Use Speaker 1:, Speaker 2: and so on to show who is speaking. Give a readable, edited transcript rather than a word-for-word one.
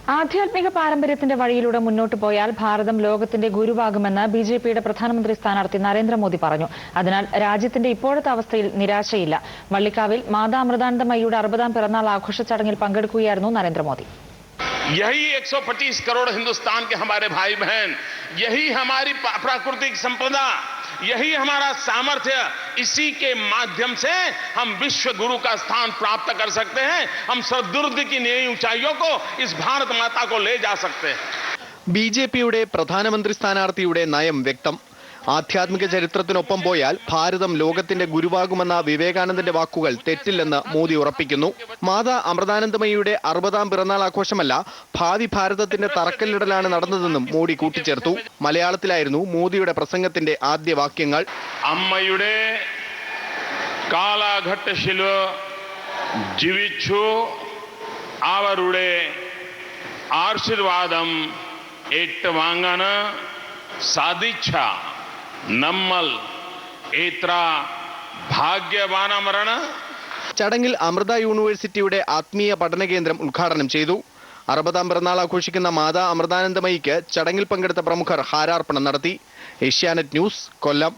Speaker 1: ആധ്യാത്മിക പാരമ്പര്യത്തിന്റെ വഴിയിലൂടെ മുന്നോട്ട് പോയാൽ ഭാരതം ലോകത്തിന്റെ ഗുരുവാകുമെന്ന് ബിജെപിയുടെ പ്രധാനമന്ത്രി സ്ഥാനാർത്ഥി നരേന്ദ്രമോദി പറഞ്ഞു. അതിനാൽ രാജ്യത്തിന്റെ ഇപ്പോഴത്തെ അവസ്ഥയിൽ നിരാശയില്ല. വള്ളിക്കാവിൽ മാതാ അമൃതാനന്ദമയിയുടെ 60ാം പിറന്നാൾ ആഘോഷ ചടങ്ങിൽ പങ്കെടുക്കുകയായിരുന്നു നരേന്ദ്രമോദി.
Speaker 2: यही 125 करोड़ हिंदुस्तान के हमारे भाई बहन, यही हमारी प्राकृतिक संपदा, यही हमारा सामर्थ्य, इसी के माध्यम से हम विश्व गुरु का स्थान प्राप्त कर सकते हैं. हम सदुर्द की नई ऊंचाइयों को इस भारत माता को ले जा सकते हैं.
Speaker 3: ബിജെപിയുടെ പ്രധാനമന്ത്രി സ്ഥാനാർത്ഥിയുടെ നയം വ്യക്തം. ആധ്യാത്മിക ചരിത്രത്തിനൊപ്പം പോയാൽ ഭാരതം ലോകത്തിന്റെ ഗുരുവാകുമെന്ന വിവേകാനന്ദന്റെ വാക്കുകൾ തെറ്റില്ലെന്ന് മോദി ഉറപ്പിക്കുന്നു. മാതാ അമൃതാനന്ദമയിയുടെ 60ാം പിറന്നാൾ ആഘോഷമല്ല, ഭാവി ഭാരതത്തിന്റെ തറക്കല്ലിടലാണ് നടന്നതെന്നും മോദി കൂട്ടിച്ചേർത്തു. മലയാളത്തിലായിരുന്നു മോദിയുടെ പ്രസംഗത്തിന്റെ ആദ്യ വാക്യങ്ങൾ.
Speaker 2: അമ്മയുടെ കാലഘട്ടശില ജീവിച്ചു അവരുടെ ആശീർവാദം ഏറ്റുവാങ്ങാൻ സാധിച്ച നമ്മൾ എത്ര ഭാഗ്യവാനമരാണ്.
Speaker 3: ചടങ്ങിൽ അമൃത യൂണിവേഴ്സിറ്റിയുടെ ആത്മീയ പഠന കേന്ദ്രം ഉദ്ഘാടനം ചെയ്തു. 60ാം പിറന്നാൾ ആഘോഷിക്കുന്ന മാതാ അമൃതാനന്ദമയിക്ക് ചടങ്ങിൽ പങ്കെടുത്ത പ്രമുഖർ ഹാരാർപ്പണം നടത്തി. ഏഷ്യാനെറ്റ് ന്യൂസ്, കൊല്ലം.